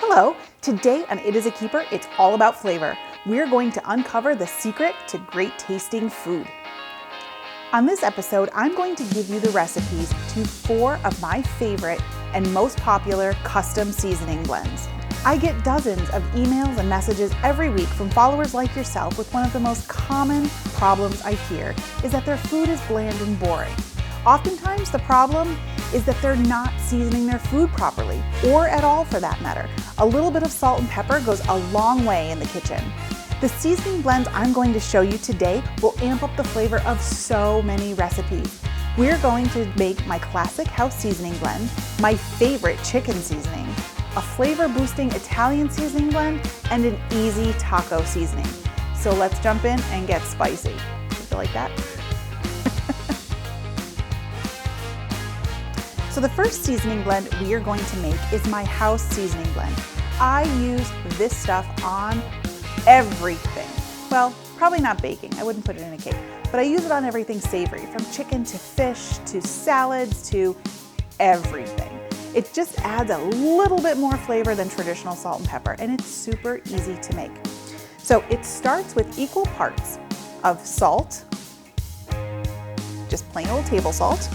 Hello, today on It Is a Keeper, it's all about flavor. We're going to uncover the secret to great tasting food. On this episode, I'm going to give you the recipes to 4 of my favorite and most popular custom seasoning blends. I get dozens of emails and messages every week from followers like yourself with one of the most common problems I hear is that their food is bland and boring. Oftentimes the problem is that they're not seasoning their food properly, or at all for that matter. A little bit of salt and pepper goes a long way in the kitchen. The seasoning blends I'm going to show you today will amp up the flavor of so many recipes. We're going to make my classic house seasoning blend, my favorite chicken seasoning, a flavor boosting Italian seasoning blend, and an easy taco seasoning. So let's jump in and get spicy. You feel like that? So the first seasoning blend we are going to make is my house seasoning blend. I use this stuff on everything. Well, probably not baking. I wouldn't put it in a cake, but I use it on everything savory, from chicken to fish to salads to everything. It just adds a little bit more flavor than traditional salt and pepper, and it's super easy to make. So it starts with equal parts of salt, just plain old table salt,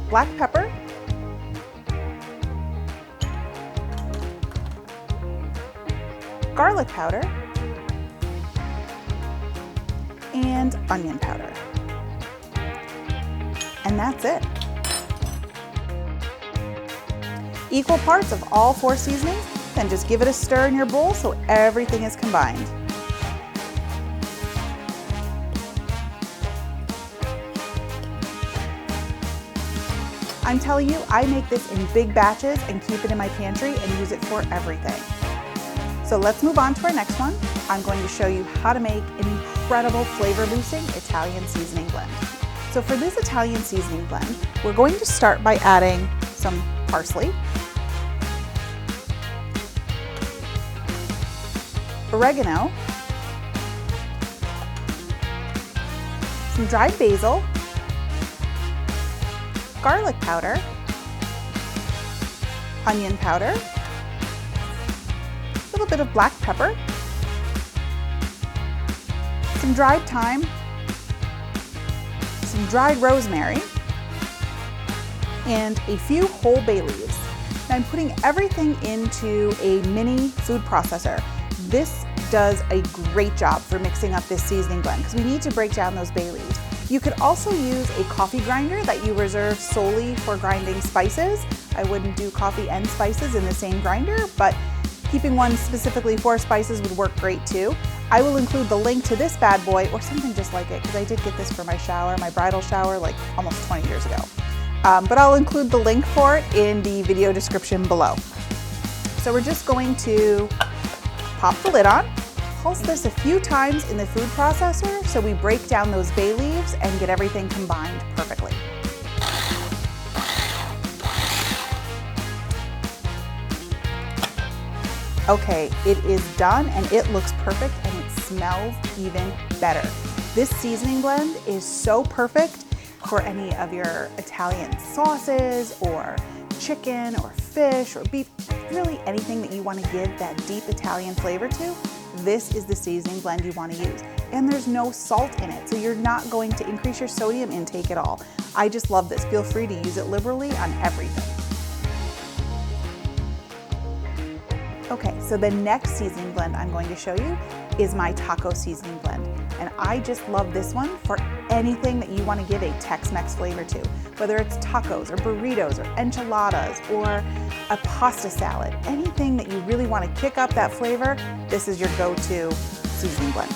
black pepper, garlic powder, and onion powder. And that's it. Equal parts of all 4 seasonings, then just give it a stir in your bowl so everything is combined. I'm telling you, I make this in big batches and keep it in my pantry and use it for everything. So let's move on to our next one. I'm going to show you how to make an incredible flavor boosting Italian seasoning blend. So for this Italian seasoning blend, we're going to start by adding some parsley, oregano, some dried basil, garlic powder, onion powder, a little bit of black pepper, some dried thyme, some dried rosemary, and a few whole bay leaves. Now I'm putting everything into a mini food processor. This does a great job for mixing up this seasoning blend because we need to break down those bay leaves. You could also use a coffee grinder that you reserve solely for grinding spices. I wouldn't do coffee and spices in the same grinder, but keeping one specifically for spices would work great too. I will include the link to this bad boy or something just like it because I did get this for my shower, my bridal shower, like almost 20 years ago. But I'll include the link for it in the video description below. So we're just going to pop the lid on. Pulse this a few times in the food processor so we break down those bay leaves and get everything combined perfectly. Okay, it is done and it looks perfect and it smells even better. This seasoning blend is so perfect for any of your Italian sauces or chicken or fish or beef, really anything that you want to give that deep Italian flavor to. This is the seasoning blend you want to use. And there's no salt in it, so you're not going to increase your sodium intake at all. I just love this. Feel free to use it liberally on everything. Okay, so the next seasoning blend I'm going to show you is my taco seasoning blend. And I just love this one for anything that you want to give a Tex-Mex flavor to, whether it's tacos or burritos or enchiladas or a pasta salad, anything that you really want to kick up that flavor, this is your go-to seasoning blend.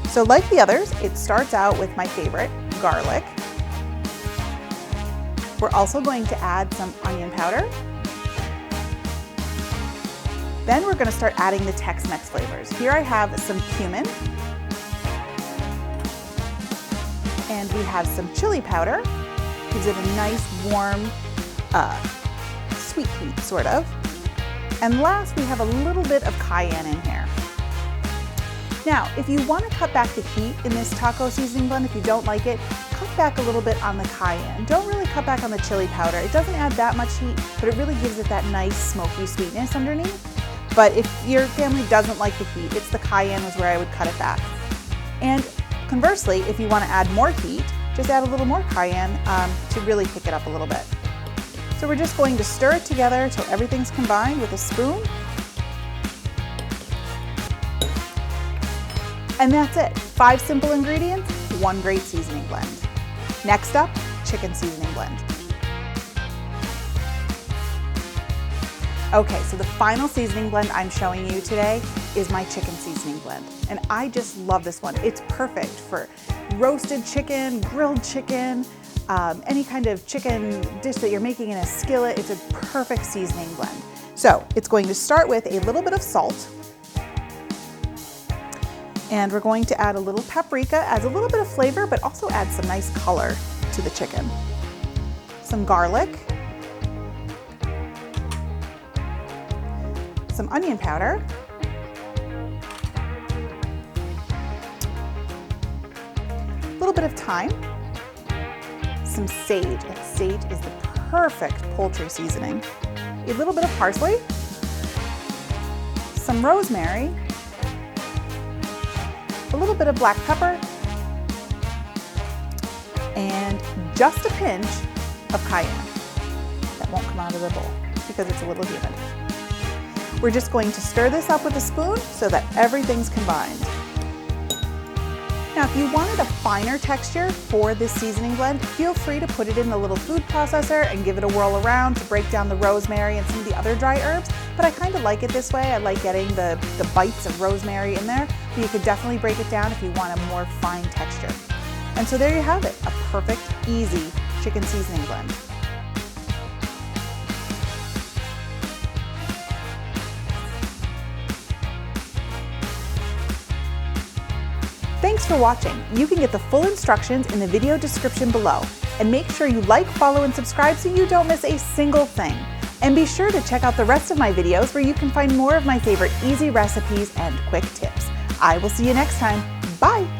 So like the others, it starts out with my favorite, garlic. We're also going to add some onion powder. Then we're going to start adding the Tex-Mex flavors. Here I have some cumin. And we have some chili powder. Gives it a nice warm, sweet heat, sort of. And last, we have a little bit of cayenne in here. Now, if you want to cut back the heat in this taco seasoning blend, if you don't like it, cut back a little bit on the cayenne. Don't really cut back on the chili powder. It doesn't add that much heat, but it really gives it that nice smoky sweetness underneath. But if your family doesn't like the heat, it's the cayenne was where I would cut it back. And conversely, if you want to add more heat, just add a little more cayenne to really pick it up a little bit. So we're just going to stir it together until everything's combined with a spoon. And that's it. 5 simple ingredients, 1 great seasoning blend. Next up, chicken seasoning blend. Okay, so the final seasoning blend I'm showing you today is my chicken seasoning blend. And I just love this one. It's perfect for roasted chicken, grilled chicken, any kind of chicken dish that you're making in a skillet. It's a perfect seasoning blend. So it's going to start with a little bit of salt. And we're going to add a little paprika, adds a little bit of flavor, but also adds some nice color to the chicken. Some garlic. Some onion powder, a little bit of thyme, some sage, and sage is the perfect poultry seasoning, a little bit of parsley, some rosemary, a little bit of black pepper, and just a pinch of cayenne. That won't come out of the bowl because it's a little humid. We're just going to stir this up with a spoon so that everything's combined. Now, if you wanted a finer texture for this seasoning blend, feel free to put it in the little food processor and give it a whirl around to break down the rosemary and some of the other dry herbs, but I kind of like it this way. I like getting the bites of rosemary in there, but you could definitely break it down if you want a more fine texture. And so there you have it, a perfect, easy chicken seasoning blend. Thanks for watching. You can get the full instructions in the video description below. And make sure you like, follow, and subscribe so you don't miss a single thing. And be sure to check out the rest of my videos where you can find more of my favorite easy recipes and quick tips. I will see you next time. Bye!